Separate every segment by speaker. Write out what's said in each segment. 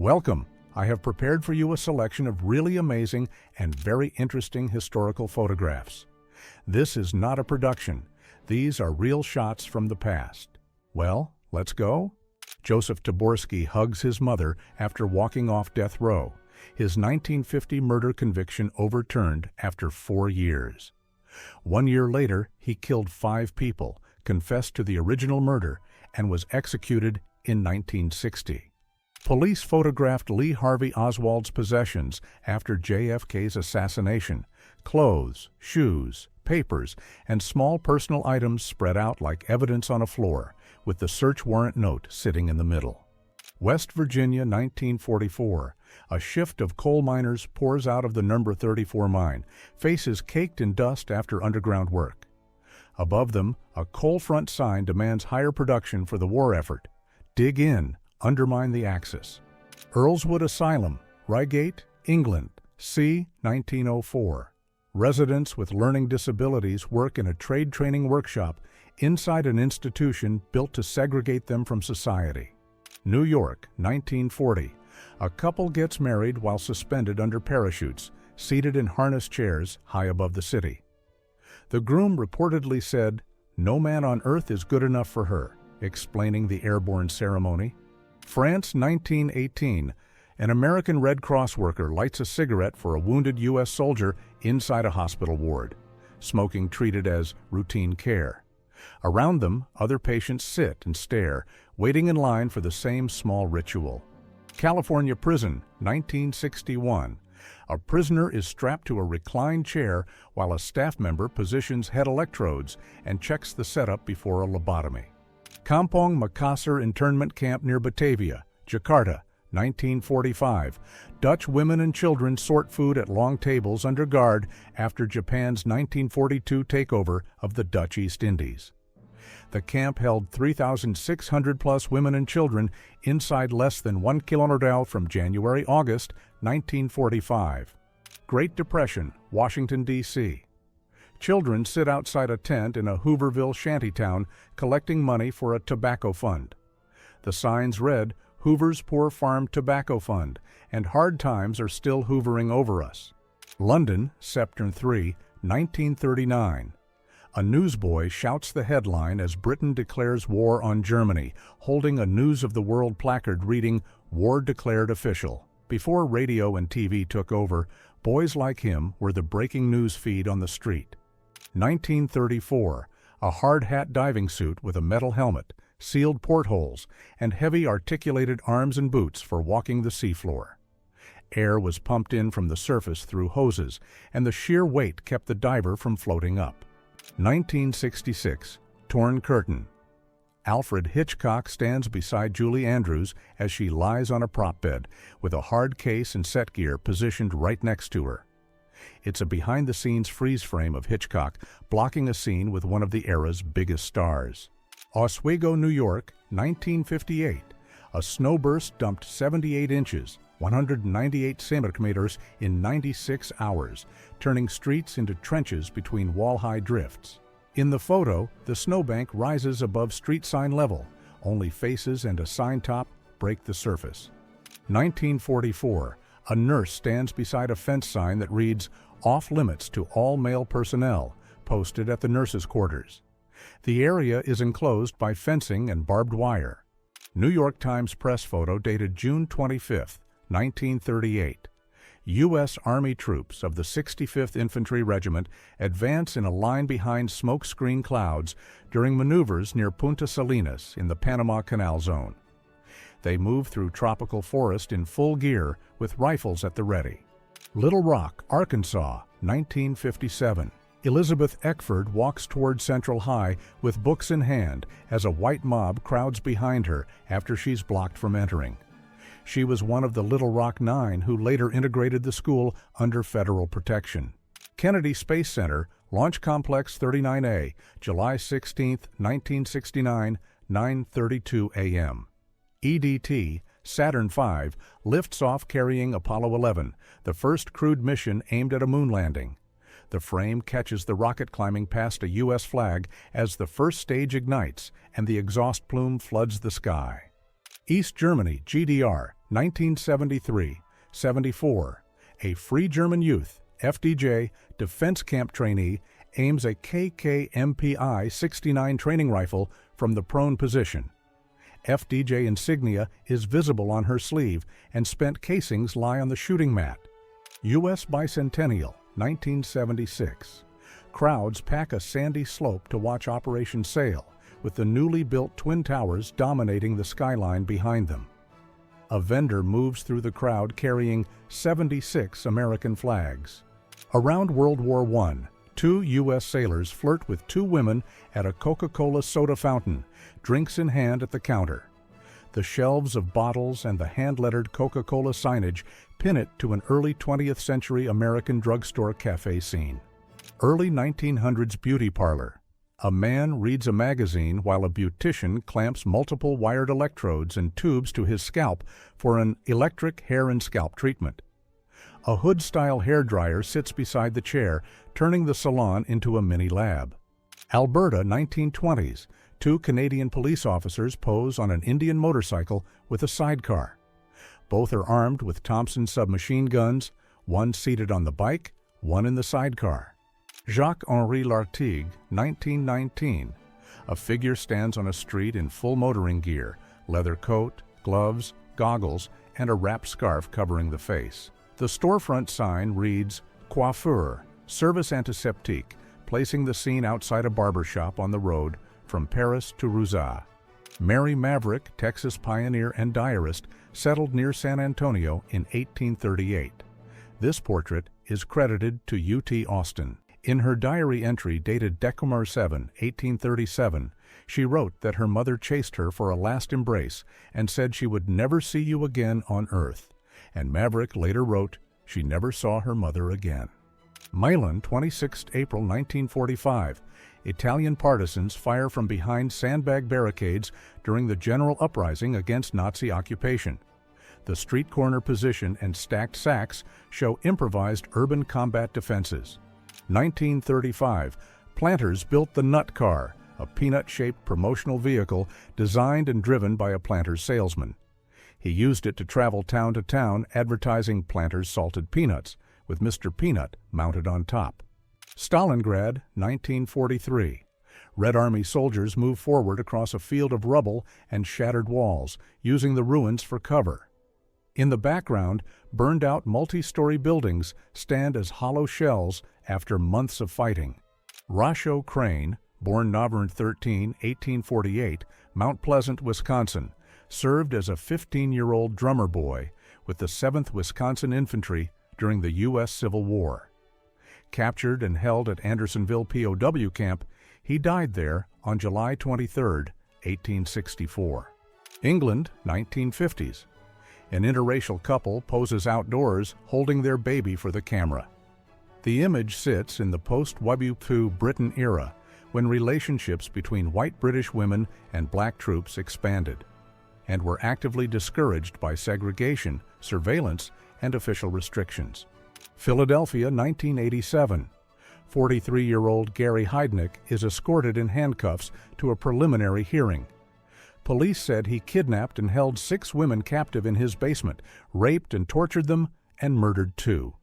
Speaker 1: Welcome! I have prepared for you a selection of really amazing and very interesting historical photographs. This is not a production. These are real shots from the past. Well, let's go? Joseph Taborski hugs his mother after walking off death row. His 1950 murder conviction overturned after 4 years. 1 year later, he killed 5 people, confessed to the original murder, and was executed in 1960. Police photographed Lee Harvey Oswald's possessions after JFK's assassination: clothes, shoes, papers, and small personal items spread out like evidence on a floor, with the search warrant note sitting in the middle. West Virginia, 1944. A shift of coal miners pours out of the number 34 mine, faces caked in dust after underground work. Above them, a coal front sign demands higher production for the war effort. Dig in. Undermine the Axis. Earlswood Asylum, Reigate, England, c. 1904. Residents with learning disabilities work in a trade training workshop inside an institution built to segregate them from society. New York, 1940. A couple gets married while suspended under parachutes, seated in harness chairs high above the city. The groom reportedly said, "No man on earth is good enough for her," explaining the airborne ceremony. France, 1918. An American Red Cross worker lights a cigarette for a wounded U.S. soldier inside a hospital ward. Smoking treated as routine care. Around them, other patients sit and stare, waiting in line for the same small ritual. California prison, 1961. A prisoner is strapped to a reclined chair while a staff member positions head electrodes and checks the setup before a lobotomy. Kampong Makassar internment camp near Batavia, Jakarta, 1945. Dutch women and children sort food at long tables under guard after Japan's 1942 takeover of the Dutch East Indies. The camp held 3,600+ women and children inside less than 1 kilometer from January-August 1945. Great Depression, Washington, D.C. Children sit outside a tent in a Hooverville shantytown collecting money for a tobacco fund. The signs read, "Hoover's Poor Farm Tobacco Fund," and "Hard times are still hoovering over us." London, September 3, 1939. A newsboy shouts the headline as Britain declares war on Germany, holding a News of the World placard reading, "War declared official." Before radio and TV took over, boys like him were the breaking news feed on the street. 1934. A hard hat diving suit with a metal helmet, sealed portholes, and heavy articulated arms and boots for walking the seafloor. Air was pumped in from the surface through hoses, and the sheer weight kept the diver from floating up. 1966. Torn curtain. Alfred Hitchcock stands beside Julie Andrews as she lies on a prop bed, with a hard case and set gear positioned right next to her. It's a behind-the-scenes freeze frame of Hitchcock blocking a scene with one of the era's biggest stars. Oswego, New York, 1958. A snowburst dumped 78 inches, 198 centimeters in 96 hours, turning streets into trenches between wall-high drifts. In the photo, the snowbank rises above street sign level. Only faces and a sign top break the surface. 1944. A nurse stands beside a fence sign that reads, "Off limits to all male personnel," posted at the nurses' quarters. The area is enclosed by fencing and barbed wire. New York Times press photo dated June 25, 1938. U.S. Army troops of the 65th Infantry Regiment advance in a line behind smokescreen clouds during maneuvers near Punta Salinas in the Panama Canal Zone. They move through tropical forest in full gear with rifles at the ready. Little Rock, Arkansas, 1957. Elizabeth Eckford walks toward Central High with books in hand as a white mob crowds behind her after she's blocked from entering. She was one of the Little Rock Nine who later integrated the school under federal protection. Kennedy Space Center, Launch Complex 39A, July 16, 1969, 9:32 a.m. EDT, Saturn V, lifts off carrying Apollo 11, the first crewed mission aimed at a moon landing. The frame catches the rocket climbing past a U.S. flag as the first stage ignites and the exhaust plume floods the sky. East Germany, GDR, 1973-74. A Free German Youth, FDJ, defense camp trainee aims a KK-MPI 69 training rifle from the prone position. FDJ insignia is visible on her sleeve and spent casings lie on the shooting mat. U.S. Bicentennial, 1976. Crowds pack a sandy slope to watch Operation Sail, with the newly built Twin Towers dominating the skyline behind them. A vendor moves through the crowd carrying 76 American flags. Around World War I, 2 U.S. sailors flirt with 2 women at a Coca-Cola soda fountain, drinks in hand at the counter. The shelves of bottles and the hand-lettered Coca-Cola signage pin it to an early 20th century American drugstore cafe scene. Early 1900s beauty parlor. A man reads a magazine while a beautician clamps multiple wired electrodes and tubes to his scalp for an electric hair and scalp treatment. A hood-style hairdryer sits beside the chair, turning the salon into a mini lab. Alberta, 1920s. 2 Canadian police officers pose on an Indian motorcycle with a sidecar. Both are armed with Thompson submachine guns, one seated on the bike, one in the sidecar. Jacques-Henri Lartigue, 1919. A figure stands on a street in full motoring gear, leather coat, gloves, goggles, and a wrapped scarf covering the face. The storefront sign reads, Coiffeur, Service Antiseptique, placing the scene outside a barber shop on the road from Paris to Rouzas. Mary Maverick, Texas pioneer and diarist, settled near San Antonio in 1838. This portrait is credited to U.T. Austin. In her diary entry dated December 7, 1837, she wrote that her mother chased her for a last embrace and said she would never see you again on earth. And Maverick later wrote she never saw her mother again. Milan, 26 April 1945. Italian partisans fire from behind sandbag barricades during the general uprising against Nazi occupation. The street corner position and stacked sacks show improvised urban combat defenses. 1935, planters built the Nut Car, a peanut-shaped promotional vehicle designed and driven by a Planters salesman. He used it to travel town to town advertising Planters salted peanuts, with Mr. Peanut mounted on top. Stalingrad, 1943. Red Army soldiers move forward across a field of rubble and shattered walls, using the ruins for cover. In the background, burned-out multi-story buildings stand as hollow shells after months of fighting. Rasho Crane, born November 13, 1848, Mount Pleasant, Wisconsin, served as a 15-year-old drummer boy with the 7th Wisconsin Infantry during the U.S. Civil War. Captured and held at Andersonville POW camp, he died there on July 23, 1864. England, 1950s. An interracial couple poses outdoors holding their baby for the camera. The image sits in the post-World War II Britain era, when relationships between white British women and black troops expanded, and were actively discouraged by segregation, surveillance, and official restrictions. Philadelphia, 1987. 43-year-old Gary Heidnick is escorted in handcuffs to a preliminary hearing. Police said he kidnapped and held 6 women captive in his basement, raped and tortured them, and murdered 2.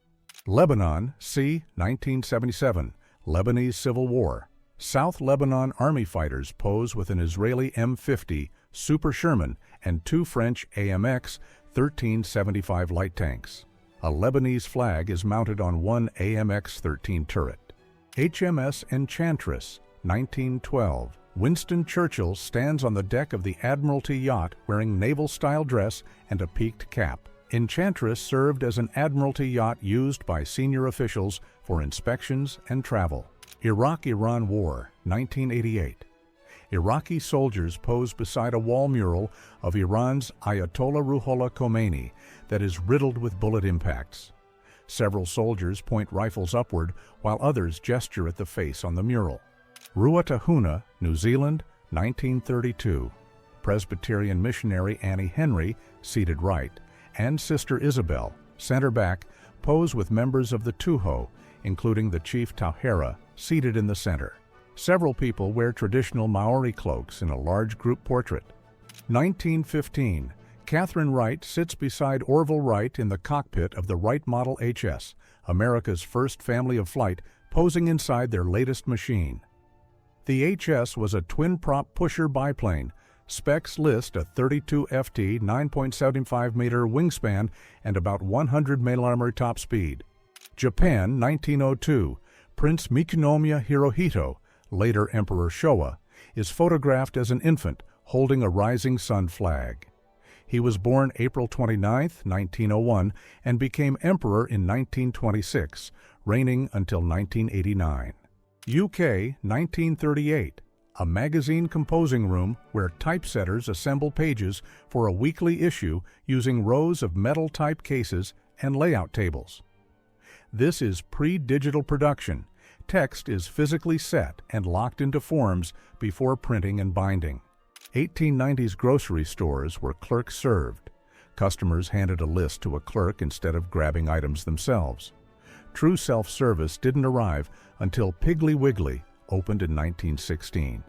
Speaker 1: Lebanon, c. 1977. Lebanese Civil War. South Lebanon Army fighters pose with an Israeli M50 Super Sherman and 2 French AMX 1375 light tanks. A Lebanese flag is mounted on one AMX-13 turret. HMS Enchantress, 1912. Winston Churchill stands on the deck of the Admiralty yacht wearing naval-style dress and a peaked cap. Enchantress served as an Admiralty yacht used by senior officials for inspections and travel. Iraq-Iran War, 1988. Iraqi soldiers pose beside a wall mural of Iran's Ayatollah Ruhollah Khomeini that is riddled with bullet impacts. Several soldiers point rifles upward while others gesture at the face on the mural. Ruatahuna, New Zealand, 1932. Presbyterian missionary Annie Henry, seated right, and Sister Isabel, center back, pose with members of the Tuho, including the chief Tauhera, seated in the center. Several people wear traditional Maori cloaks in a large group portrait. 1915, Catherine Wright sits beside Orville Wright in the cockpit of the Wright Model HS, America's first family of flight, posing inside their latest machine. The HS was a twin-prop pusher biplane. Specs list a 32 ft, 9.75-meter wingspan and about 100 mph top speed. Japan, 1902. Prince Michinomiya Hirohito, later Emperor Showa, is photographed as an infant holding a rising sun flag. He was born April 29, 1901, and became emperor in 1926, reigning until 1989. UK, 1938. A magazine composing room where typesetters assemble pages for a weekly issue using rows of metal type cases and layout tables. This is pre-digital production. Text is physically set and locked into forms before printing and binding. 1890s grocery stores were clerk served. Customers handed a list to a clerk instead of grabbing items themselves. True self-service didn't arrive until Piggly Wiggly opened in 1916.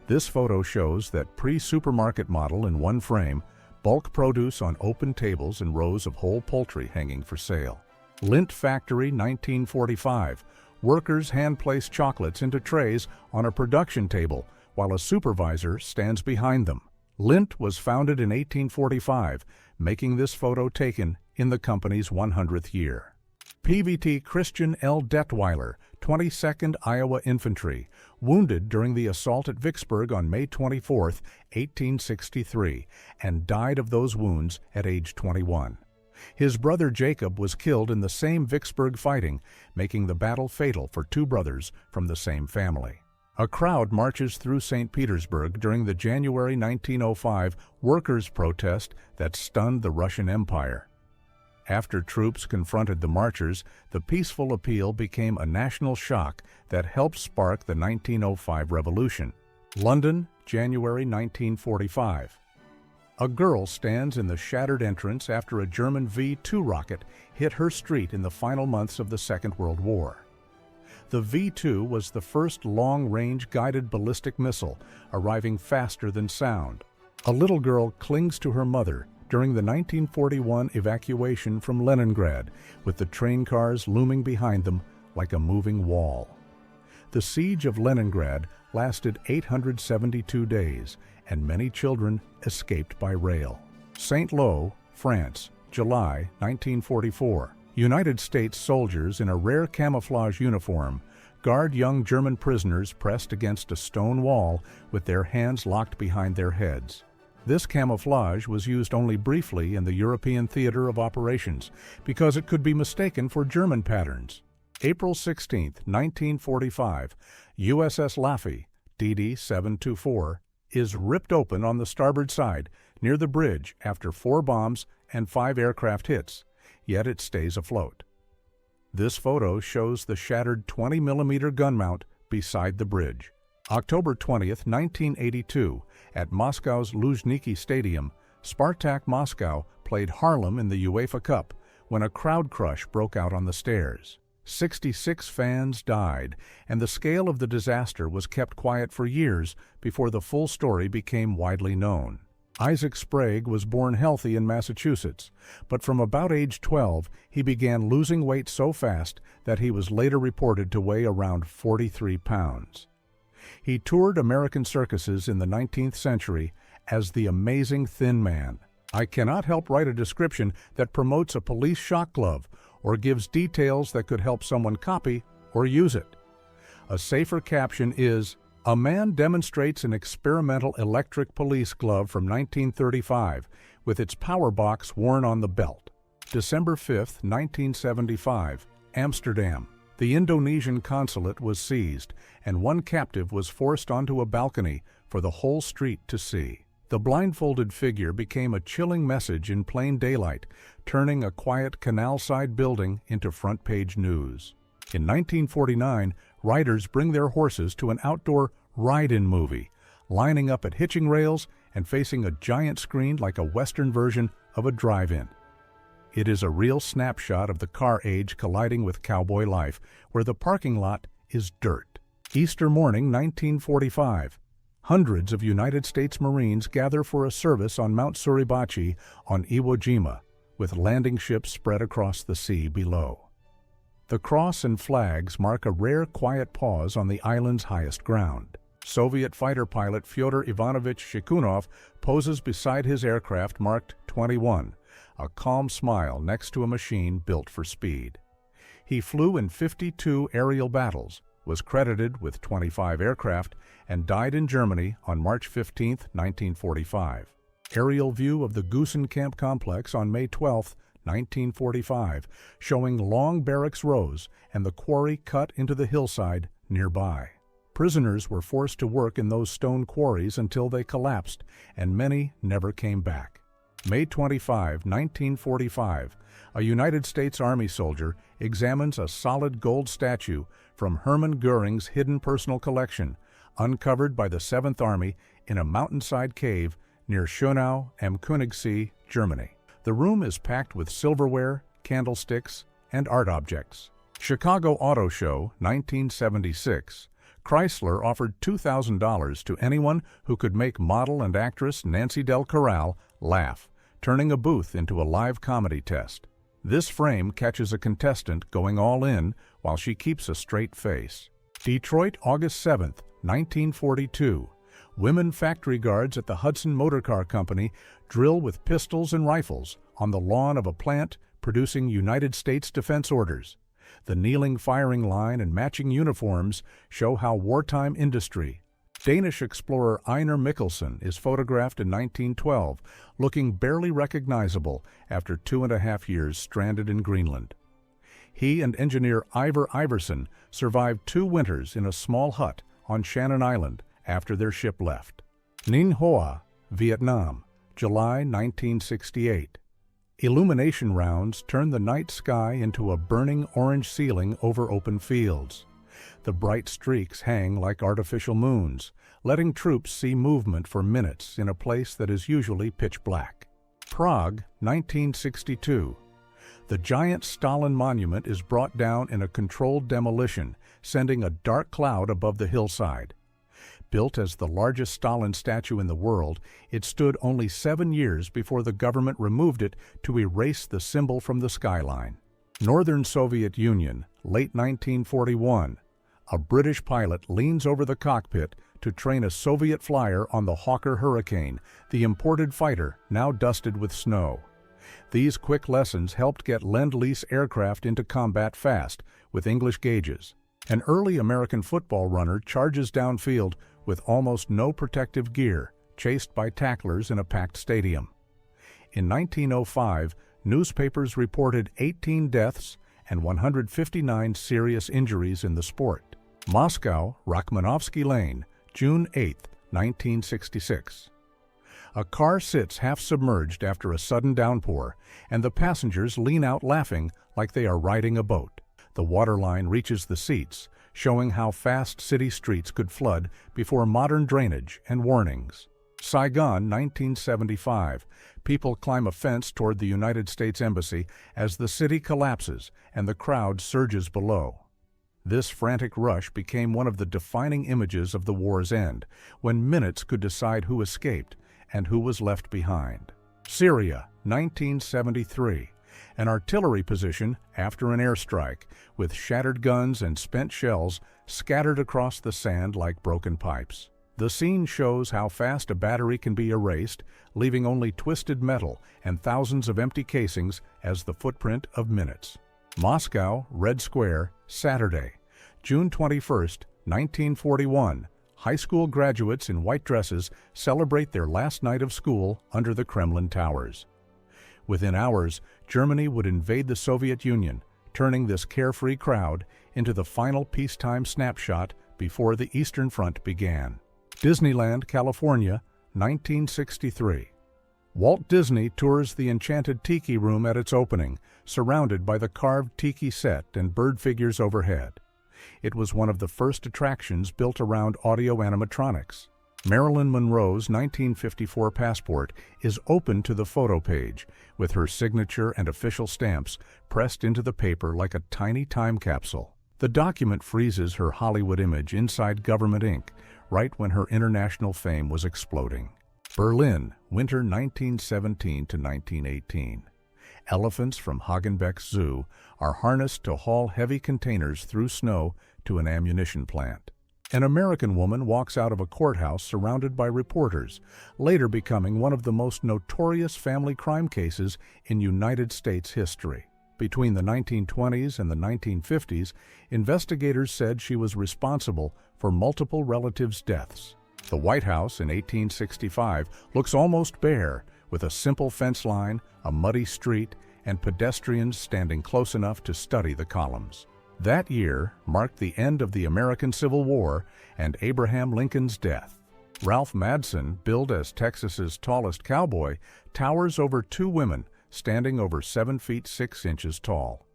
Speaker 1: This photo shows that pre-supermarket model in one frame, bulk produce on open tables and rows of whole poultry hanging for sale. Lindt Factory, 1945. Workers hand-place chocolates into trays on a production table while a supervisor stands behind them. Lindt was founded in 1845, making this photo taken in the company's 100th year. PVT Christian L. Detweiler, 22nd Iowa Infantry, wounded during the assault at Vicksburg on May 24, 1863, and died of those wounds at age 21. His brother Jacob was killed in the same Vicksburg fighting, making the battle fatal for two brothers from the same family. A crowd marches through St. Petersburg during the January 1905 workers' protest that stunned the Russian Empire. After troops confronted the marchers, the peaceful appeal became a national shock that helped spark the 1905 revolution. London, January 1945. A girl stands in the shattered entrance after a German V-2 rocket hit her street in the final months of the Second World War. The V-2 was the first long-range guided ballistic missile, arriving faster than sound. A little girl clings to her mother during the 1941 evacuation from Leningrad, with the train cars looming behind them like a moving wall. The siege of Leningrad lasted 872 days, and many children escaped by rail. St. Lo, France, July 1944. United States soldiers in a rare camouflage uniform guard young German prisoners pressed against a stone wall with their hands locked behind their heads. This camouflage was used only briefly in the European theater of operations because it could be mistaken for German patterns. April 16, 1945, USS Laffey, DD 724, is ripped open on the starboard side near the bridge after 4 bombs and 5 aircraft hits, yet it stays afloat. This photo shows the shattered 20mm gun mount beside the bridge. October 20, 1982, at Moscow's Luzhniki Stadium, Spartak Moscow played Harlem in the UEFA Cup when a crowd crush broke out on the stairs. 66 fans died, and the scale of the disaster was kept quiet for years before the full story became widely known. Isaac Sprague was born healthy in Massachusetts, but from about age 12, he began losing weight so fast that he was later reported to weigh around 43 pounds. He toured American circuses in the 19th century as the Amazing Thin Man. I cannot help write a description that promotes a police shock glove or gives details that could help someone copy or use it. A safer caption is, "A man demonstrates an experimental electric police glove from 1935 with its power box worn on the belt." December 5, 1975, Amsterdam. The Indonesian consulate was seized, and one captive was forced onto a balcony for the whole street to see. The blindfolded figure became a chilling message in plain daylight, turning a quiet canal-side building into front-page news. In 1949, riders bring their horses to an outdoor ride-in movie, lining up at hitching rails and facing a giant screen like a Western version of a drive-in. It is a real snapshot of the car age colliding with cowboy life, where the parking lot is dirt. Easter morning, 1945. Hundreds of United States Marines gather for a service on Mount Suribachi on Iwo Jima, with landing ships spread across the sea below. The cross and flags mark a rare quiet pause on the island's highest ground. Soviet fighter pilot Fyodor Ivanovich Shikunov poses beside his aircraft marked 21, a calm smile next to a machine built for speed. He flew in 52 aerial battles, was credited with 25 aircraft, and died in Germany on March 15, 1945. Aerial view of the Gusenkamp complex on May 12, 1945, showing long barracks rows and the quarry cut into the hillside nearby. Prisoners were forced to work in those stone quarries until they collapsed, and many never came back. May 25, 1945, a United States Army soldier examines a solid gold statue from Hermann Göring's hidden personal collection, uncovered by the 7th Army in a mountainside cave near Schönau am Königssee, Germany. The room is packed with silverware, candlesticks, and art objects. Chicago Auto Show, 1976. Chrysler offered $2,000 to anyone who could make model and actress Nancy Del Corral laugh, turning a booth into a live comedy test. This frame catches a contestant going all in while she keeps a straight face. Detroit, August 7, 1942. Women factory guards at the Hudson Motor Car Company drill with pistols and rifles on the lawn of a plant producing United States defense orders. The kneeling firing line and matching uniforms show how wartime industry. Danish explorer Einar Mikkelsen is photographed in 1912, looking barely recognizable after 2.5 years stranded in Greenland. He and engineer Ivar Iverson survived 2 winters in a small hut on Shannon Island after their ship left. Ninh Hoa, Vietnam, July 1968. Illumination rounds turn the night sky into a burning orange ceiling over open fields. The bright streaks hang like artificial moons, letting troops see movement for minutes in a place that is usually pitch black. Prague, 1962. The giant Stalin monument is brought down in a controlled demolition, sending a dark cloud above the hillside. Built as the largest Stalin statue in the world, it stood only 7 years before the government removed it to erase the symbol from the skyline. Northern Soviet Union, late 1941. A British pilot leans over the cockpit to train a Soviet flyer on the Hawker Hurricane, the imported fighter now dusted with snow. These quick lessons helped get Lend-Lease aircraft into combat fast, with English gauges. An early American football runner charges downfield with almost no protective gear, chased by tacklers in a packed stadium. In 1905, newspapers reported 18 deaths and 159 serious injuries in the sport. Moscow, Rachmanovsky Lane, June 8, 1966. A car sits half-submerged after a sudden downpour, and the passengers lean out laughing like they are riding a boat. The waterline reaches the seats, showing how fast city streets could flood before modern drainage and warnings. Saigon, 1975. People climb a fence toward the United States Embassy as the city collapses and the crowd surges below. This frantic rush became one of the defining images of the war's end, when minutes could decide who escaped and who was left behind. Syria, 1973. An artillery position after an airstrike, with shattered guns and spent shells scattered across the sand like broken pipes. The scene shows how fast a battery can be erased, leaving only twisted metal and thousands of empty casings as the footprint of minutes. Moscow, Red Square, Saturday, June 21, 1941. High school graduates in white dresses celebrate their last night of school under the Kremlin towers. Within hours, Germany would invade the Soviet Union, turning this carefree crowd into the final peacetime snapshot before the Eastern Front began. Disneyland, California, 1963. Walt Disney tours the enchanted Tiki Room at its opening, surrounded by the carved Tiki set and bird figures overhead. It was one of the first attractions built around audio animatronics. Marilyn Monroe's 1954 passport is open to the photo page, with her signature and official stamps pressed into the paper like a tiny time capsule. The document freezes her Hollywood image inside government ink, right when her international fame was exploding. Berlin, winter 1917 to 1918. Elephants from Hagenbeck's zoo are harnessed to haul heavy containers through snow to an ammunition plant. An American woman walks out of a courthouse surrounded by reporters, later becoming one of the most notorious family crime cases in United States history. Between the 1920s and the 1950s, investigators said she was responsible for multiple relatives' deaths. The White House in 1865 looks almost bare, with a simple fence line, a muddy street, and pedestrians standing close enough to study the columns. That year marked the end of the American Civil War and Abraham Lincoln's death. Ralph Madsen, billed as Texas's tallest cowboy, towers over two women standing over 7 feet 6 inches tall.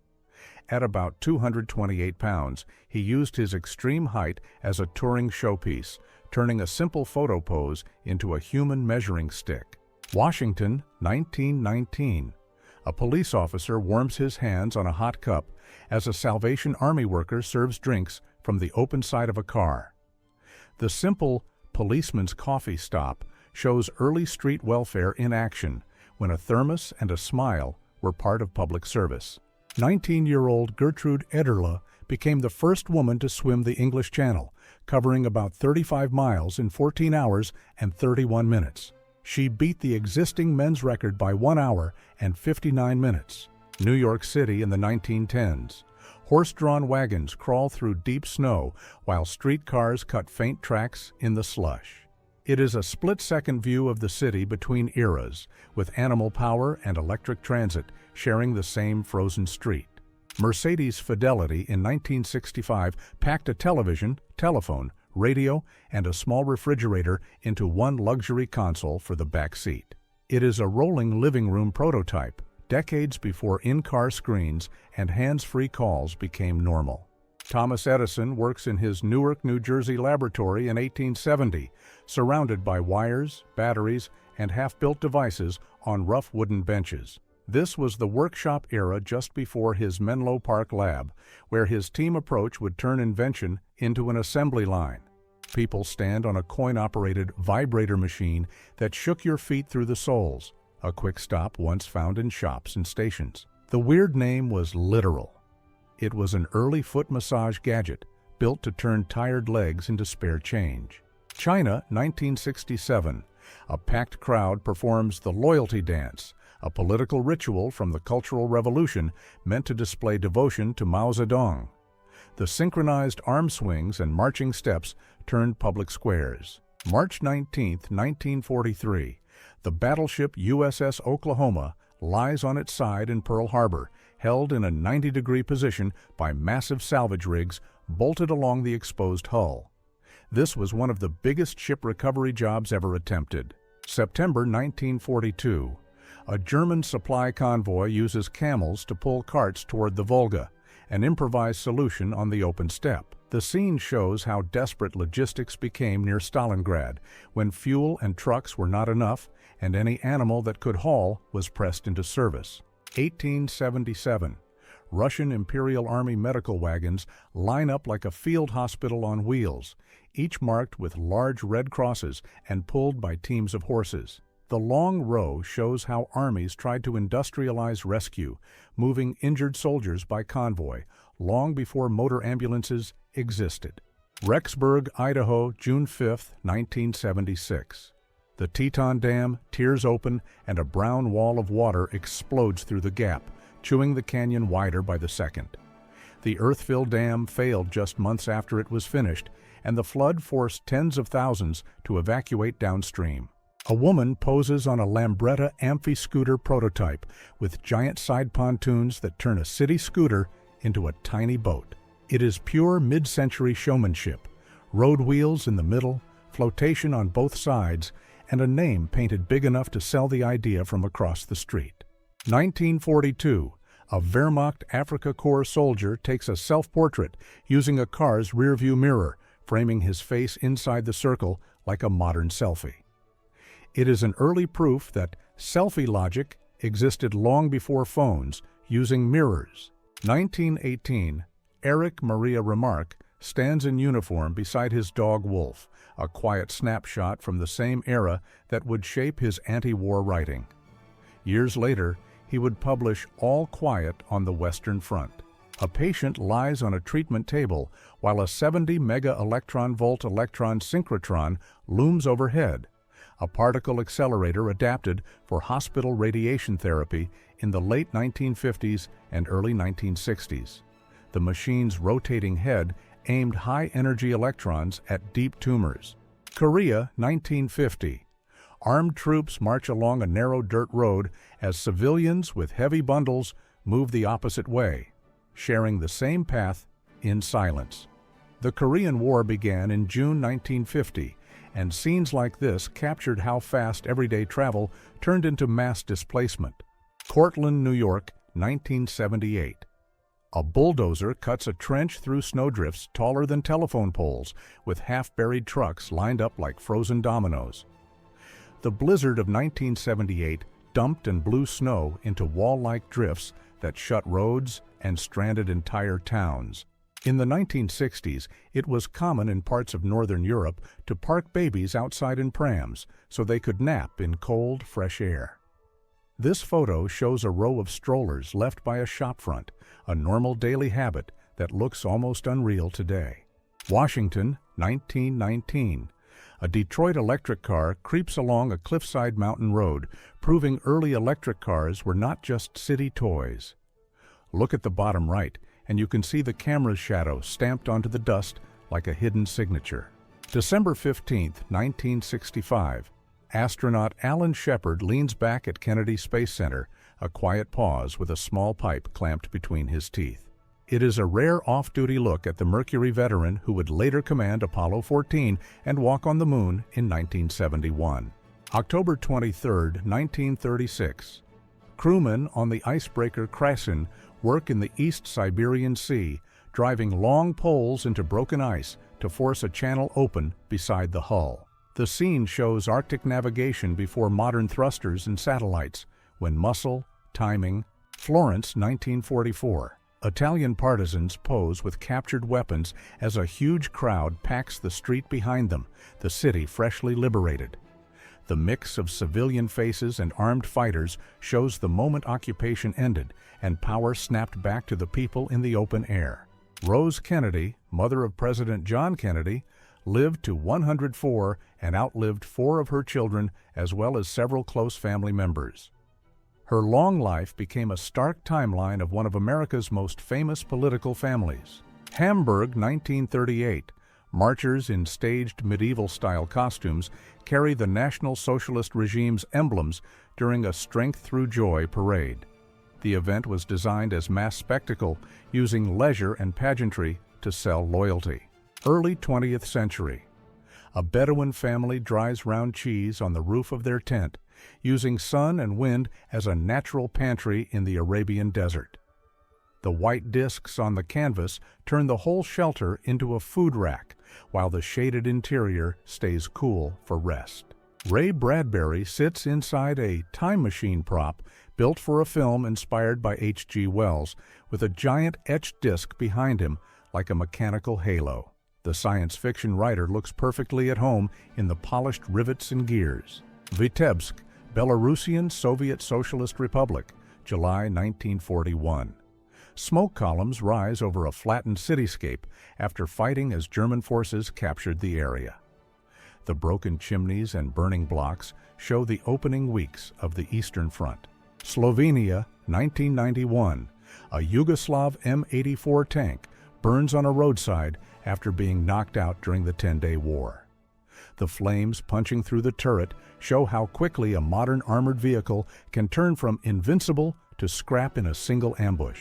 Speaker 1: At about 228 pounds, he used his extreme height as a touring showpiece, turning a simple photo pose into a human measuring stick. Washington, 1919. A police officer warms his hands on a hot cup as a Salvation Army worker serves drinks from the open side of a car. The simple policeman's coffee stop shows early street welfare in action when a thermos and a smile were part of public service. 19-year-old Gertrude Ederle became the first woman to swim the English Channel, covering about 35 miles in 14 hours and 31 minutes. She beat the existing men's record by 1 hour and 59 minutes. New York City in the 1910s. Horse-drawn wagons crawl through deep snow while streetcars cut faint tracks in the slush. It is a split-second view of the city between eras, with animal power and electric transit sharing the same frozen street. Mercedes Fidelity in 1965 packed a television, telephone, radio, and a small refrigerator into one luxury console for the back seat. It is a rolling living room prototype, decades before in-car screens and hands-free calls became normal. Thomas Edison works in his Newark, New Jersey laboratory in 1870, surrounded by wires, batteries, and half-built devices on rough wooden benches. This was the workshop era just before his Menlo Park lab, where his team approach would turn invention into an assembly line. People stand on a coin-operated vibrator machine that shook your feet through the soles, a quick stop once found in shops and stations. The weird name was Literal. It was an early foot massage gadget built to turn tired legs into spare change. China, 1967. A packed crowd performs the Loyalty Dance, a political ritual from the Cultural Revolution meant to display devotion to Mao Zedong. The synchronized arm swings and marching steps turned public squares. March 19, 1943. The battleship USS Oklahoma lies on its side in Pearl Harbor, held in a 90-degree position by massive salvage rigs bolted along the exposed hull. This was one of the biggest ship recovery jobs ever attempted. September 1942. A German supply convoy uses camels to pull carts toward the Volga, an improvised solution on the open steppe. The scene shows how desperate logistics became near Stalingrad, when fuel and trucks were not enough, and any animal that could haul was pressed into service. 1877. Russian Imperial Army medical wagons line up like a field hospital on wheels, each marked with large red crosses and pulled by teams of horses. The long row shows how armies tried to industrialize rescue, moving injured soldiers by convoy, long before motor ambulances existed. Rexburg, Idaho, June 5, 1976. The Teton Dam tears open and a brown wall of water explodes through the gap, chewing the canyon wider by the second. The earth-filled dam failed just months after it was finished, and the flood forced tens of thousands to evacuate downstream. A woman poses on a Lambretta amphi-scooter prototype with giant side pontoons that turn a city scooter into a tiny boat. It is pure mid-century showmanship, road wheels in the middle, flotation on both sides, and a name painted big enough to sell the idea from across the street. 1942. A Wehrmacht Afrika Korps soldier takes a self-portrait using a car's rearview mirror, framing his face inside the circle like a modern selfie. It is an early proof that selfie logic existed long before phones, using mirrors. 1918. Erich Maria Remarque stands in uniform beside his dog Wolf, a quiet snapshot from the same era that would shape his anti-war writing. Years later, he would publish All Quiet on the Western Front. A patient lies on a treatment table while a 70 mega-electron-volt electron synchrotron looms overhead, a particle accelerator adapted for hospital radiation therapy in the late 1950s and early 1960s. The machine's rotating head aimed high-energy electrons at deep tumors. Korea, 1950. Armed troops march along a narrow dirt road as civilians with heavy bundles move the opposite way, sharing the same path in silence. The Korean War began in June 1950, and scenes like this captured how fast everyday travel turned into mass displacement. Cortland, New York, 1978. A bulldozer cuts a trench through snowdrifts taller than telephone poles, with half-buried trucks lined up like frozen dominoes. The blizzard of 1978 dumped and blew snow into wall-like drifts that shut roads and stranded entire towns. In the 1960s, it was common in parts of northern Europe to park babies outside in prams so they could nap in cold, fresh air. This photo shows a row of strollers left by a shopfront, a normal daily habit that looks almost unreal today. Washington, 1919. A Detroit electric car creeps along a cliffside mountain road, proving early electric cars were not just city toys. Look at the bottom right, and you can see the camera's shadow stamped onto the dust like a hidden signature. December 15, 1965. Astronaut Alan Shepard leans back at Kennedy Space Center, a quiet pause with a small pipe clamped between his teeth. It is a rare off-duty look at the Mercury veteran who would later command Apollo 14 and walk on the moon in 1971. October 23, 1936. Crewmen on the icebreaker Krasin work in the East Siberian Sea, driving long poles into broken ice to force a channel open beside the hull. The scene shows Arctic navigation before modern thrusters and satellites, when muscle, timing. Florence, 1944. Italian partisans pose with captured weapons as a huge crowd packs the street behind them, the city freshly liberated. The mix of civilian faces and armed fighters shows the moment occupation ended and power snapped back to the people in the open air. Rose Kennedy, mother of President John Kennedy, lived to 104 and outlived 4 of her children as well as several close family members. Her long life became a stark timeline of one of America's most famous political families. Hamburg, 1938. Marchers in staged medieval-style costumes carry the National Socialist regime's emblems during a Strength Through Joy parade. The event was designed as mass spectacle, using leisure and pageantry to sell loyalty. Early 20th century. A Bedouin family dries round cheese on the roof of their tent, using sun and wind as a natural pantry in the Arabian desert. The white discs on the canvas turn the whole shelter into a food rack, while the shaded interior stays cool for rest. Ray Bradbury sits inside a time machine prop built for a film inspired by H.G. Wells, with a giant etched disc behind him like a mechanical halo. The science fiction writer looks perfectly at home in the polished rivets and gears. Vitebsk, Belarusian Soviet Socialist Republic, July 1941. Smoke columns rise over a flattened cityscape after fighting as German forces captured the area. The broken chimneys and burning blocks show the opening weeks of the Eastern Front. Slovenia, 1991. A Yugoslav M84 tank burns on a roadside after being knocked out during the 10-day war. The flames punching through the turret show how quickly a modern armored vehicle can turn from invincible to scrap in a single ambush.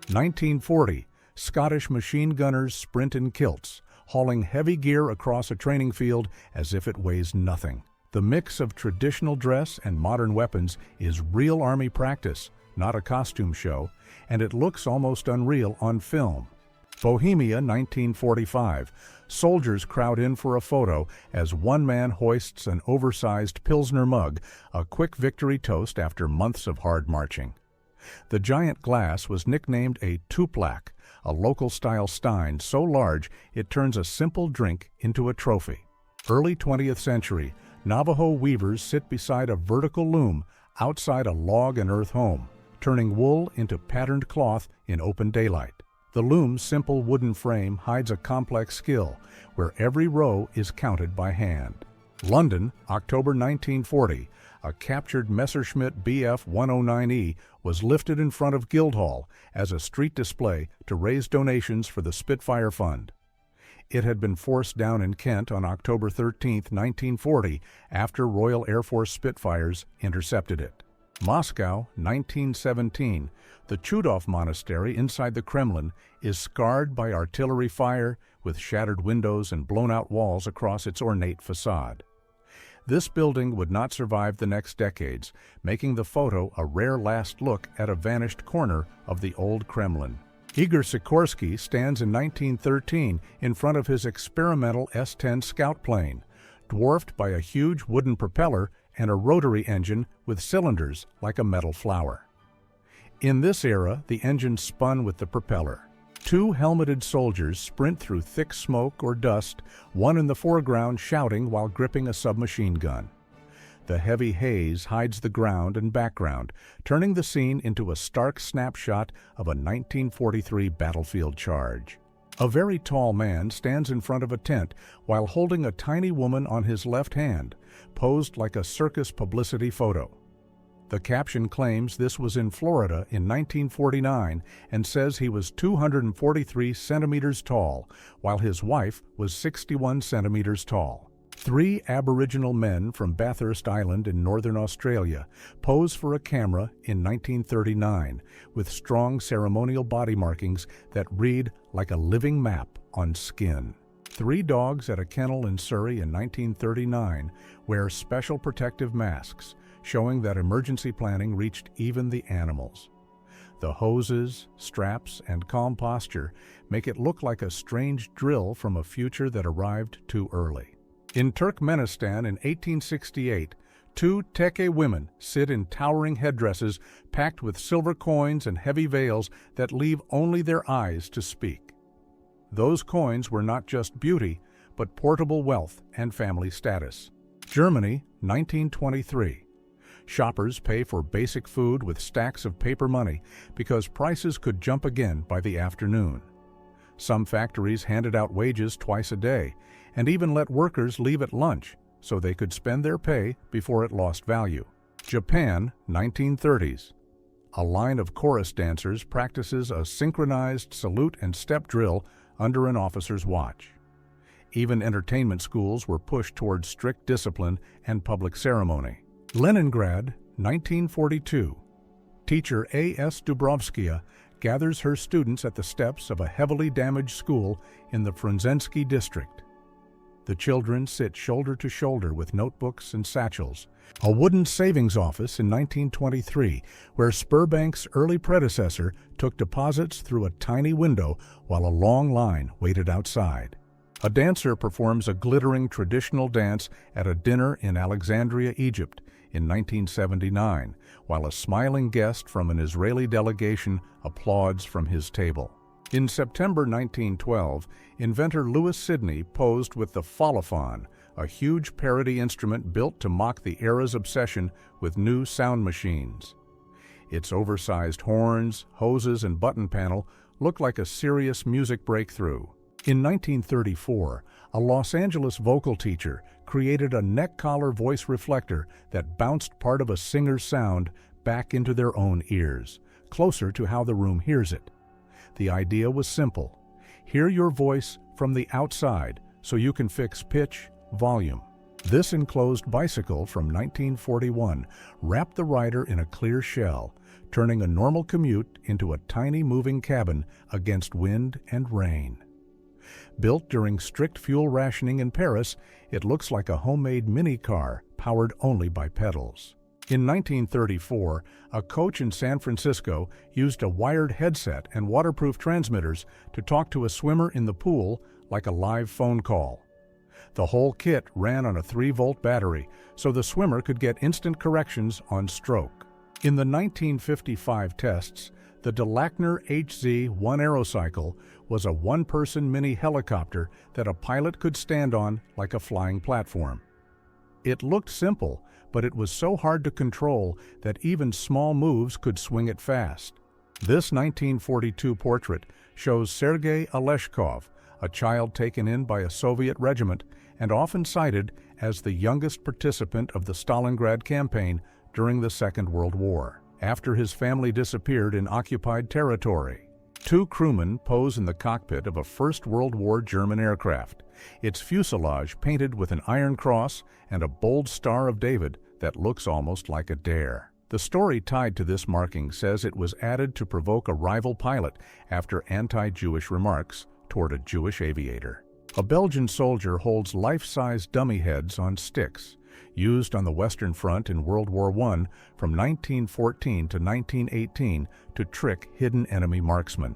Speaker 1: 1940, Scottish machine gunners sprint in kilts, hauling heavy gear across a training field as if it weighs nothing. The mix of traditional dress and modern weapons is real Army practice, not a costume show, and it looks almost unreal on film. Bohemia, 1945. Soldiers crowd in for a photo as one man hoists an oversized Pilsner mug, a quick victory toast after months of hard marching. The giant glass was nicknamed a tuplak, a local-style stein so large it turns a simple drink into a trophy. Early 20th century, Navajo weavers sit beside a vertical loom outside a log and earth home, turning wool into patterned cloth in open daylight. The loom's simple wooden frame hides a complex skill, where every row is counted by hand. London, October 1940, a captured Messerschmitt Bf 109E was lifted in front of Guildhall as a street display to raise donations for the Spitfire Fund. It had been forced down in Kent on October 13, 1940, after Royal Air Force Spitfires intercepted it. Moscow, 1917, the Chudov Monastery inside the Kremlin is scarred by artillery fire with shattered windows and blown-out walls across its ornate facade. This building would not survive the next decades, making the photo a rare last look at a vanished corner of the old Kremlin. Igor Sikorsky stands in 1913 in front of his experimental S-10 scout plane, dwarfed by a huge wooden propeller and a rotary engine with cylinders like a metal flower. In this era, the engine spun with the propeller. Two helmeted soldiers sprint through thick smoke or dust, one in the foreground shouting while gripping a submachine gun. The heavy haze hides the ground and background, turning the scene into a stark snapshot of a 1943 battlefield charge. A very tall man stands in front of a tent while holding a tiny woman on his left hand, posed like a circus publicity photo. The caption claims this was in Florida in 1949 and says he was 243 centimeters tall, while his wife was 61 centimeters tall. Three Aboriginal men from Bathurst Island in northern Australia pose for a camera in 1939 with strong ceremonial body markings that read like a living map on skin. Three dogs at a kennel in Surrey in 1939 wear special protective masks, showing that emergency planning reached even the animals. The hoses, straps, and calm posture make it look like a strange drill from a future that arrived too early. In Turkmenistan in 1868, two Teke women sit in towering headdresses packed with silver coins and heavy veils that leave only their eyes to speak. Those coins were not just beauty, but portable wealth and family status. Germany, 1923. Shoppers pay for basic food with stacks of paper money because prices could jump again by the afternoon. Some factories handed out wages twice a day and even let workers leave at lunch so they could spend their pay before it lost value. Japan, 1930s. A line of chorus dancers practices a synchronized salute and step drill under an officer's watch. Even entertainment schools were pushed towards strict discipline and public ceremony. Leningrad, 1942. Teacher A.S. Dubrovskaya gathers her students at the steps of a heavily damaged school in the Frunzensky district. The children sit shoulder to shoulder with notebooks and satchels. A wooden savings office in 1923, where Spurbank's early predecessor took deposits through a tiny window while a long line waited outside. A dancer performs a glittering traditional dance at a dinner in Alexandria, Egypt in 1979, while a smiling guest from an Israeli delegation applauds from his table. In September 1912, inventor Louis Sidney posed with the Folophon, a huge parody instrument built to mock the era's obsession with new sound machines. Its oversized horns, hoses, and button panel looked like a serious music breakthrough. In 1934, a Los Angeles vocal teacher created a neck-collar voice reflector that bounced part of a singer's sound back into their own ears, closer to how the room hears it. The idea was simple. Hear your voice from the outside so you can fix pitch, volume. This enclosed bicycle from 1941 wrapped the rider in a clear shell, turning a normal commute into a tiny moving cabin against wind and rain. Built during strict fuel rationing in Paris, it looks like a homemade mini-car powered only by pedals. In 1934, a coach in San Francisco used a wired headset and waterproof transmitters to talk to a swimmer in the pool like a live phone call. The whole kit ran on a 3-volt battery, so the swimmer could get instant corrections on stroke. In the 1955 tests, the Delackner HZ-1 aerocycle was a one-person mini helicopter that a pilot could stand on like a flying platform. It looked simple, but it was so hard to control that even small moves could swing it fast. This 1942 portrait shows Sergei Aleshkov, a child taken in by a Soviet regiment and often cited as the youngest participant of the Stalingrad campaign during the Second World War, after his family disappeared in occupied territory. Two crewmen pose in the cockpit of a First World War German aircraft, its fuselage painted with an iron cross and a bold Star of David that looks almost like a dare. The story tied to this marking says it was added to provoke a rival pilot after anti-Jewish remarks toward a Jewish aviator. A Belgian soldier holds life-size dummy heads on sticks, used on the Western Front in World War I from 1914 to 1918 to trick hidden enemy marksmen.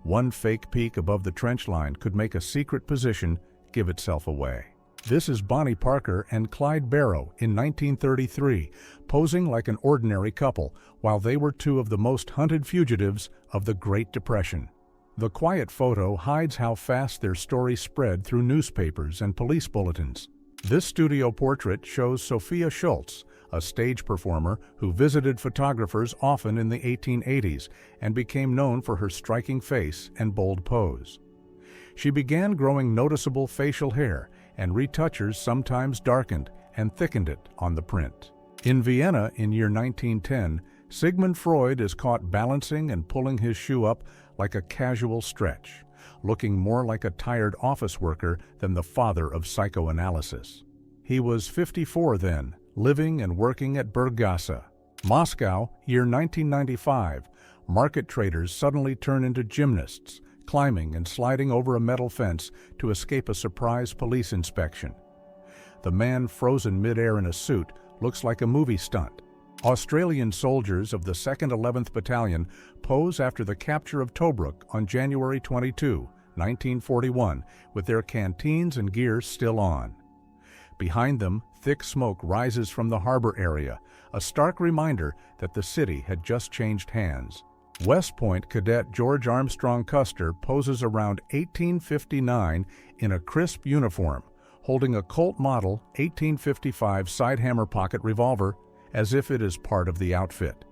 Speaker 1: One fake peak above the trench line could make a secret position give itself away. This is Bonnie Parker and Clyde Barrow in 1933, posing like an ordinary couple while they were two of the most hunted fugitives of the Great Depression. The quiet photo hides how fast their story spread through newspapers and police bulletins. This studio portrait shows Sophia Schultz, a stage performer who visited photographers often in the 1880s and became known for her striking face and bold pose. She began growing noticeable facial hair, and retouchers sometimes darkened and thickened it on the print. In Vienna in year 1910, Sigmund Freud is caught balancing and pulling his shoe up like a casual stretch, looking more like a tired office worker than the father of psychoanalysis. He was 54 then, living and working at Berggasse. Moscow, year 1995, market traders suddenly turn into gymnasts, climbing and sliding over a metal fence to escape a surprise police inspection. The man frozen midair in a suit looks like a movie stunt. Australian soldiers of the 2nd 11th Battalion pose after the capture of Tobruk on January 22, 1941, with their canteens and gear still on. Behind them, thick smoke rises from the harbor area, a stark reminder that the city had just changed hands. West Point cadet George Armstrong Custer poses around 1859 in a crisp uniform, holding a Colt Model 1855 sidehammer pocket revolver as if it is part of the outfit.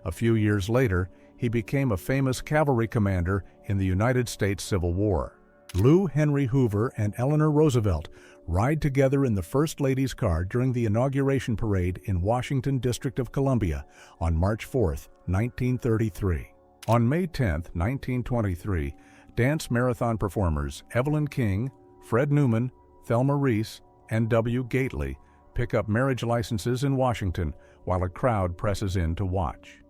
Speaker 1: A few years later, he became a famous cavalry commander in the United States Civil War. Lou Henry Hoover and Eleanor Roosevelt ride together in the First Lady's car during the inauguration parade in Washington, District of Columbia on March 4, 1933. On May 10, 1923, dance marathon performers Evelyn King, Fred Newman, Thelma Reese, and W. Gately pick up marriage licenses in Washington while a crowd presses in to watch.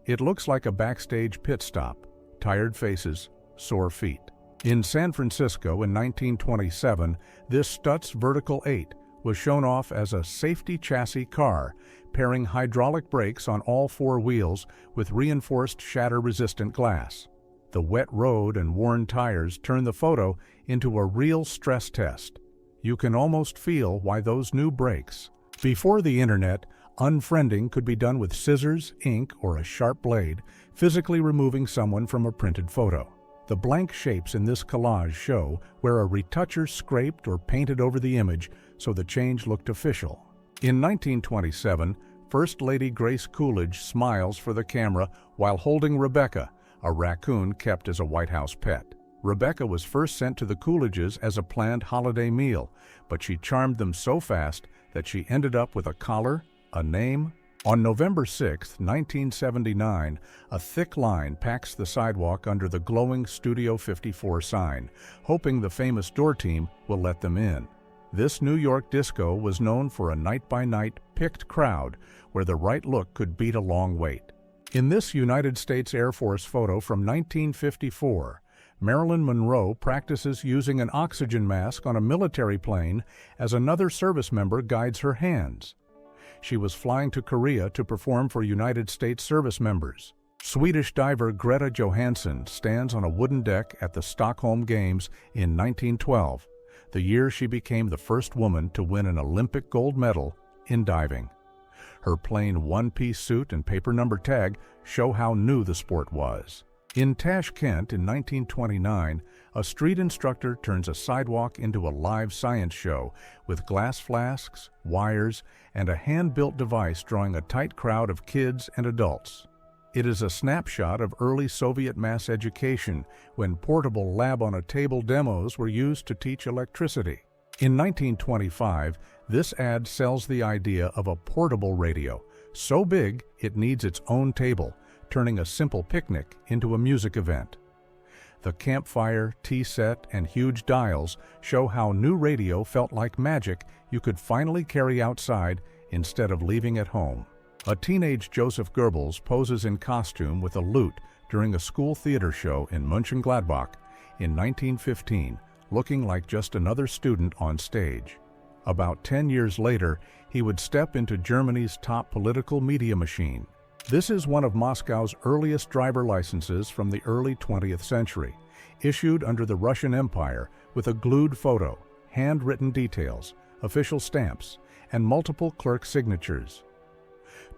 Speaker 1: It looks like a backstage pit stop, tired faces, sore feet. In San Francisco in 1927, this Stutz Vertical 8 was shown off as a safety chassis car, pairing hydraulic brakes on all four wheels with reinforced shatter-resistant glass. The wet road and worn tires turn the photo into a real stress test. You can almost feel why those new brakes. Before the internet, unfriending could be done with scissors, ink, or a sharp blade, physically removing someone from a printed photo. The blank shapes in this collage show where a retoucher scraped or painted over the image so the change looked official. In 1927, First Lady Grace Coolidge smiles for the camera while holding Rebecca, a raccoon kept as a White House pet. Rebecca was first sent to the Coolidges as a planned holiday meal, but she charmed them so fast that she ended up with a collar, a name. On November 6, 1979, a thick line packs the sidewalk under the glowing Studio 54 sign, hoping the famous door team will let them in. This New York disco was known for a night-by-night picked crowd where the right look could beat a long wait. In this United States Air Force photo from 1954, Marilyn Monroe practices using an oxygen mask on a military plane as another service member guides her hands. She was flying to Korea to perform for United States service members. Swedish diver Greta Johansson stands on a wooden deck at the Stockholm Games in 1912, the year she became the first woman to win an Olympic gold medal in diving. Her plain one-piece suit and paper number tag show how new the sport was. In Tashkent in 1929, a street instructor turns a sidewalk into a live science show with glass flasks, wires, and a hand-built device drawing a tight crowd of kids and adults. It is a snapshot of early Soviet mass education when portable lab-on-a-table demos were used to teach electricity. In 1925, this ad sells the idea of a portable radio, so big it needs its own table, turning a simple picnic into a music event. The campfire, tea set, and huge dials show how new radio felt like magic you could finally carry outside instead of leaving at home. A teenage Joseph Goebbels poses in costume with a lute during a school theater show in Mönchengladbach in 1915, looking like just another student on stage. About 10 years later, he would step into Germany's top political media machine. This is one of Moscow's earliest driver licenses from the early 20th century, issued under the Russian Empire with a glued photo, handwritten details, official stamps, and multiple clerk signatures.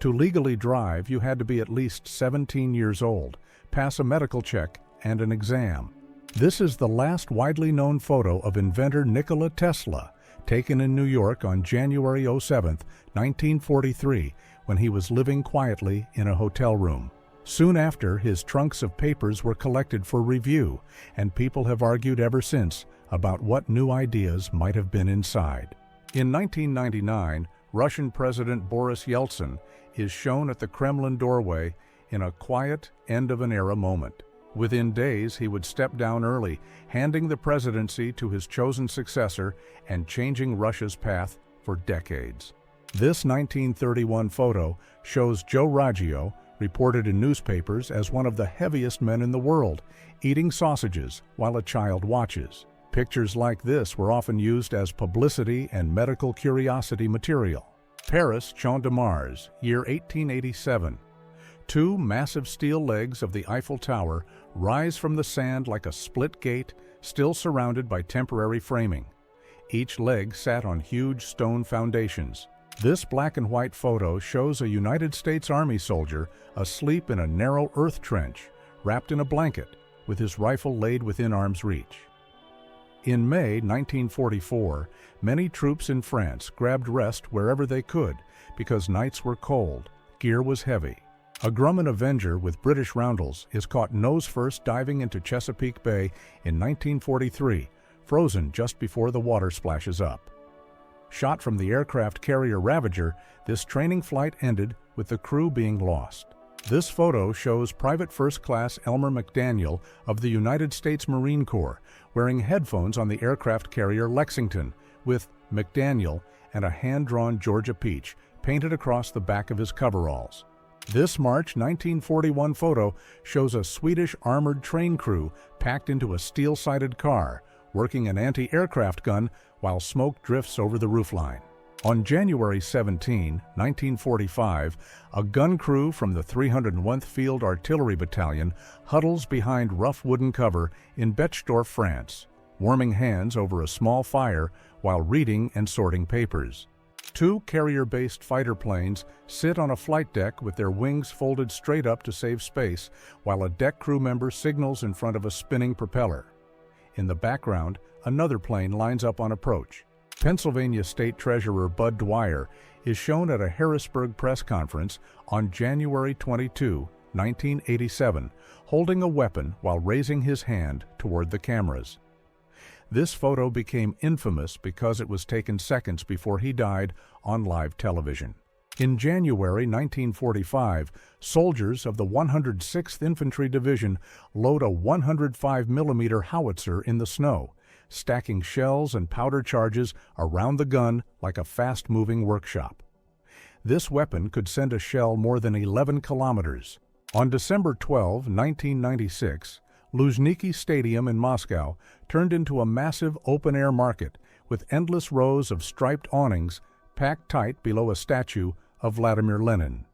Speaker 1: To legally drive, you had to be at least 17 years old, pass a medical check, and an exam. This is the last widely known photo of inventor Nikola Tesla, taken in New York on January 7, 1943, when he was living quietly in a hotel room. Soon after, his trunks of papers were collected for review, and people have argued ever since about what new ideas might have been inside. In 1999, Russian President Boris Yeltsin is shown at the Kremlin doorway in a quiet, end-of-an-era moment. Within days, he would step down early, handing the presidency to his chosen successor and changing Russia's path for decades. This 1931 photo shows Joe Raggio, reported in newspapers as one of the heaviest men in the world, eating sausages while a child watches. Pictures like this were often used as publicity and medical curiosity material. Paris, Champ de Mars, year 1887. Two massive steel legs of the Eiffel Tower rise from the sand like a split gate, still surrounded by temporary framing. Each leg sat on huge stone foundations. This black and white photo shows a United States Army soldier asleep in a narrow earth trench, wrapped in a blanket, with his rifle laid within arm's reach. In May 1944, many troops in France grabbed rest wherever they could because nights were cold, gear was heavy. A Grumman Avenger with British roundels is caught nose-first diving into Chesapeake Bay in 1943, frozen just before the water splashes up. Shot from the aircraft carrier Ravager, this training flight ended with the crew being lost. This photo shows Private First Class Elmer McDaniel of the United States Marine Corps wearing headphones on the aircraft carrier Lexington with McDaniel and a hand-drawn Georgia peach painted across the back of his coveralls. This March 1941 photo shows a Swedish armored train crew packed into a steel-sided car, working an anti-aircraft gun while smoke drifts over the roofline. On January 17, 1945, a gun crew from the 301th Field Artillery Battalion huddles behind rough wooden cover in Betschdorf, France, warming hands over a small fire while reading and sorting papers. Two carrier-based fighter planes sit on a flight deck with their wings folded straight up to save space, while a deck crew member signals in front of a spinning propeller. In the background, another plane lines up on approach. Pennsylvania State Treasurer Bud Dwyer is shown at a Harrisburg press conference on January 22, 1987, holding a weapon while raising his hand toward the cameras. This photo became infamous because it was taken seconds before he died on live television. In January 1945, soldiers of the 106th Infantry Division load a 105mm howitzer in the snow, stacking shells and powder charges around the gun like a fast-moving workshop. This weapon could send a shell more than 11 kilometers. On December 12, 1996, Luzhniki Stadium in Moscow turned into a massive open-air market with endless rows of striped awnings packed tight below a statue of Vladimir Lenin.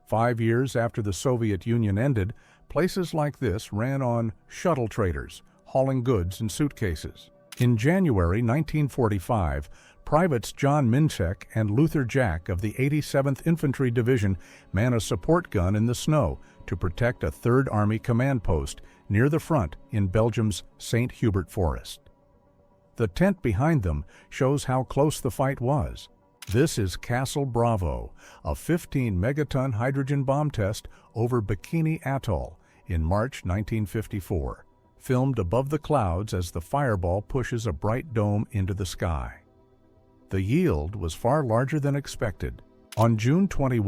Speaker 1: 5 years after the Soviet Union ended, places like this ran on shuttle traders, hauling goods in suitcases. In January 1945, Privates John Minchek and Luther Jack of the 87th Infantry Division man a support gun in the snow to protect a Third Army command post near the front in Belgium's St. Hubert Forest. The tent behind them shows how close the fight was. This is Castle Bravo, a 15-megaton hydrogen bomb test over Bikini Atoll in March 1954, filmed above the clouds as the fireball pushes a bright dome into the sky. The yield was far larger than expected. On June 21,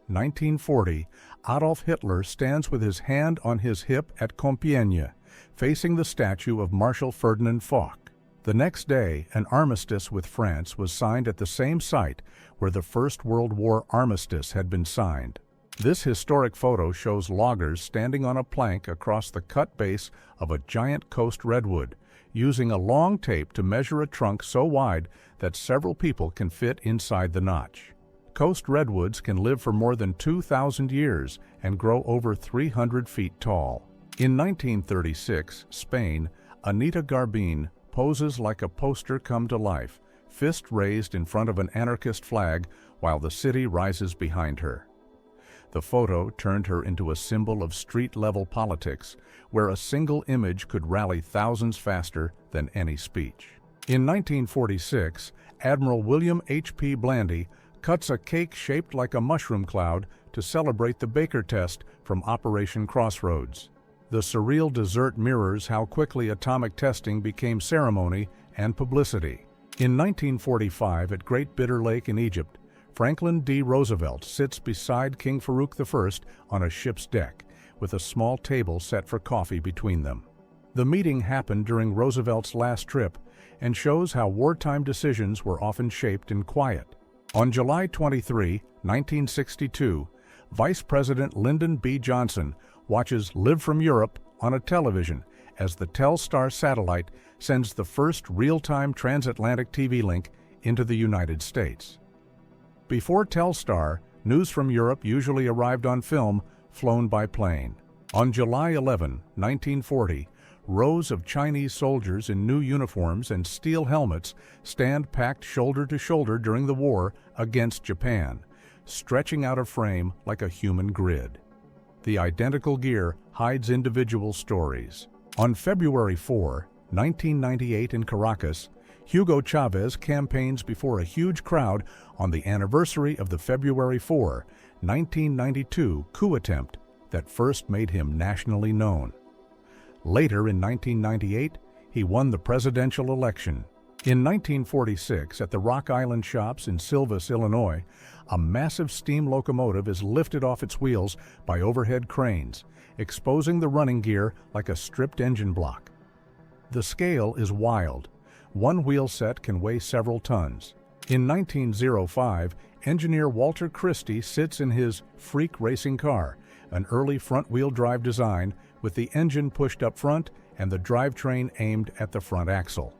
Speaker 1: 1940, Adolf Hitler stands with his hand on his hip at Compiègne, facing the statue of Marshal Ferdinand Foch. The next day, an armistice with France was signed at the same site where the First World War armistice had been signed. This historic photo shows loggers standing on a plank across the cut base of a giant coast redwood, using a long tape to measure a trunk so wide that several people can fit inside the notch. Coast redwoods can live for more than 2,000 years and grow over 300 feet tall. In 1936, Spain, Anita Garbin poses like a poster come to life, fist raised in front of an anarchist flag while the city rises behind her. The photo turned her into a symbol of street-level politics, where a single image could rally thousands faster than any speech. In 1946, Admiral William H.P. Blandy cuts a cake shaped like a mushroom cloud to celebrate the Baker test from Operation Crossroads. The surreal dessert mirrors how quickly atomic testing became ceremony and publicity. In 1945, at Great Bitter Lake in Egypt, Franklin D. Roosevelt sits beside King Farouk I on a ship's deck, with a small table set for coffee between them. The meeting happened during Roosevelt's last trip and shows how wartime decisions were often shaped in quiet. On July 23, 1962, Vice President Lyndon B. Johnson watches Live from Europe on a television as the Telstar satellite sends the first real-time transatlantic TV link into the United States. Before Telstar, news from Europe usually arrived on film, flown by plane. On July 11, 1940, rows of Chinese soldiers in new uniforms and steel helmets stand packed shoulder to shoulder during the war against Japan, stretching out of frame like a human grid. The identical gear hides individual stories. On February 4, 1998 in Caracas, Hugo Chavez campaigns before a huge crowd on the anniversary of the February 4, 1992 coup attempt that first made him nationally known. Later in 1998, he won the presidential election. In 1946, at the Rock Island Shops in Silvis, Illinois, a massive steam locomotive is lifted off its wheels by overhead cranes, exposing the running gear like a stripped engine block. The scale is wild. One wheel set can weigh several tons. In 1905, engineer Walter Christie sits in his Freak racing car, an early front-wheel drive design with the engine pushed up front and the drivetrain aimed at the front axle.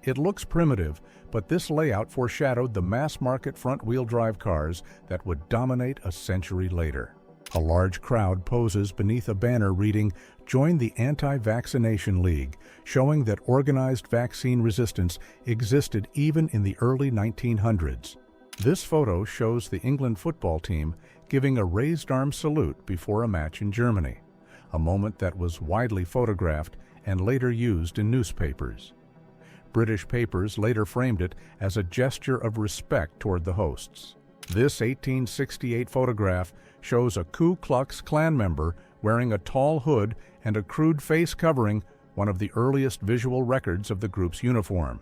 Speaker 1: It looks primitive, but this layout foreshadowed the mass-market front-wheel drive cars that would dominate a century later. A large crowd poses beneath a banner reading, "Join the Anti-Vaccination League," showing that organized vaccine resistance existed even in the early 1900s. This photo shows the England football team giving a raised arm salute before a match in Germany, a moment that was widely photographed and later used in newspapers. British papers later framed it as a gesture of respect toward the hosts. This 1868 photograph shows a Ku Klux Klan member wearing a tall hood and a crude face covering, one of the earliest visual records of the group's uniform.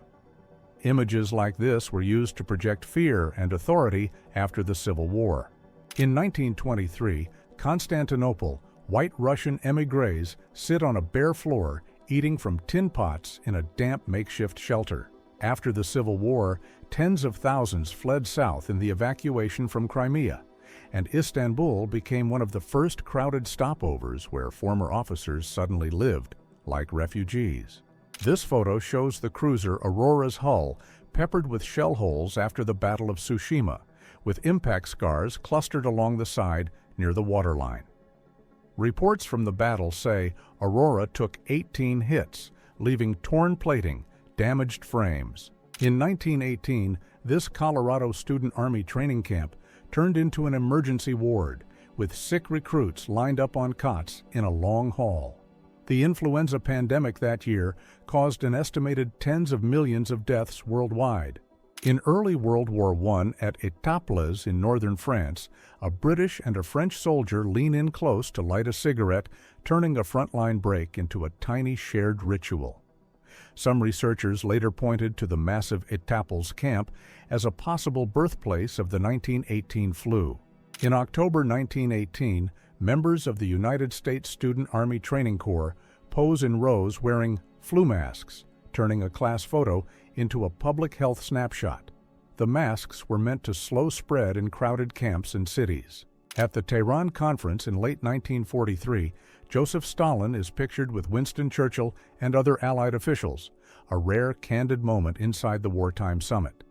Speaker 1: Images like this were used to project fear and authority after the Civil War. In 1923, Constantinople, white Russian émigrés sit on a bare floor eating from tin pots in a damp makeshift shelter. After the Civil War, tens of thousands fled south in the evacuation from Crimea, and Istanbul became one of the first crowded stopovers where former officers suddenly lived, like refugees. This photo shows the cruiser Aurora's hull peppered with shell holes after the Battle of Tsushima, with impact scars clustered along the side near the waterline. Reports from the battle say Aurora took 18 hits, leaving torn plating, damaged frames. In 1918, this Colorado Student Army training camp turned into an emergency ward, with sick recruits lined up on cots in a long hall. The influenza pandemic that year caused an estimated tens of millions of deaths worldwide. In early World War I at Étaples in northern France, a British and a French soldier lean in close to light a cigarette, turning a frontline break into a tiny shared ritual. Some researchers later pointed to the massive Étaples camp as a possible birthplace of the 1918 flu. In October 1918, members of the United States Student Army Training Corps pose in rows wearing flu masks, turning a class photo into a public health snapshot. The masks were meant to slow spread in crowded camps and cities. At the Tehran Conference in late 1943, Joseph Stalin is pictured with Winston Churchill and other Allied officials, a rare, candid moment inside the wartime summit.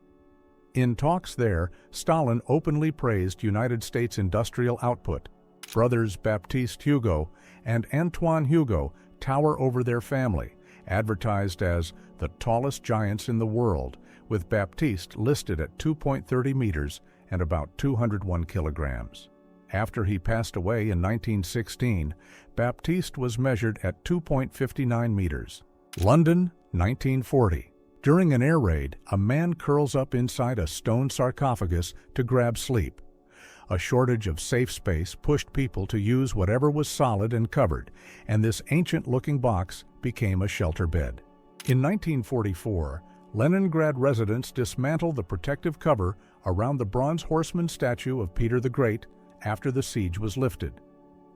Speaker 1: In talks there, Stalin openly praised United States industrial output. Brothers Baptiste Hugo and Antoine Hugo tower over their family, advertised as the tallest giants in the world, with Baptiste listed at 2.30 meters and about 201 kilograms. After he passed away in 1916, Baptiste was measured at 2.59 meters. London, 1940. During an air raid, a man curls up inside a stone sarcophagus to grab sleep. A shortage of safe space pushed people to use whatever was solid and covered, and this ancient-looking box became a shelter bed. In 1944, Leningrad residents dismantled the protective cover around the bronze horseman statue of Peter the Great after the siege was lifted.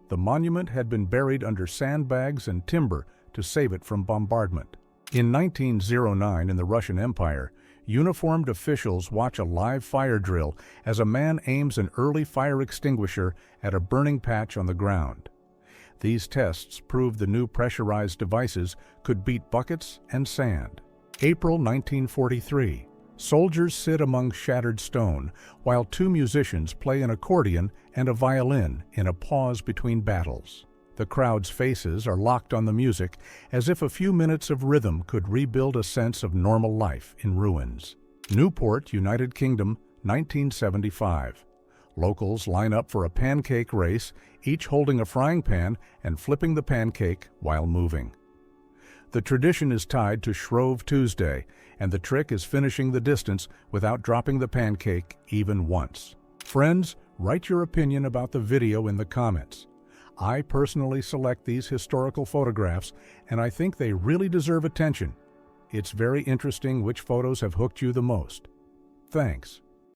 Speaker 1: The monument had been buried under sandbags and timber to save it from bombardment. In 1909, in the Russian Empire, uniformed officials watch a live fire drill as a man aims an early fire extinguisher at a burning patch on the ground. These tests proved the new pressurized devices could beat buckets and sand. April 1943. Soldiers sit among shattered stone while two musicians play an accordion and a violin in a pause between battles. The crowd's faces are locked on the music as if a few minutes of rhythm could rebuild a sense of normal life in ruins. Newport, United Kingdom, 1975. Locals line up for a pancake race, each holding a frying pan and flipping the pancake while moving. The tradition is tied to Shrove Tuesday, and the trick is finishing the distance without dropping the pancake even once. Friends, write your opinion about the video in the comments. I personally select these historical photographs, and I think they really deserve attention. It's very interesting which photos have hooked you the most. Thanks.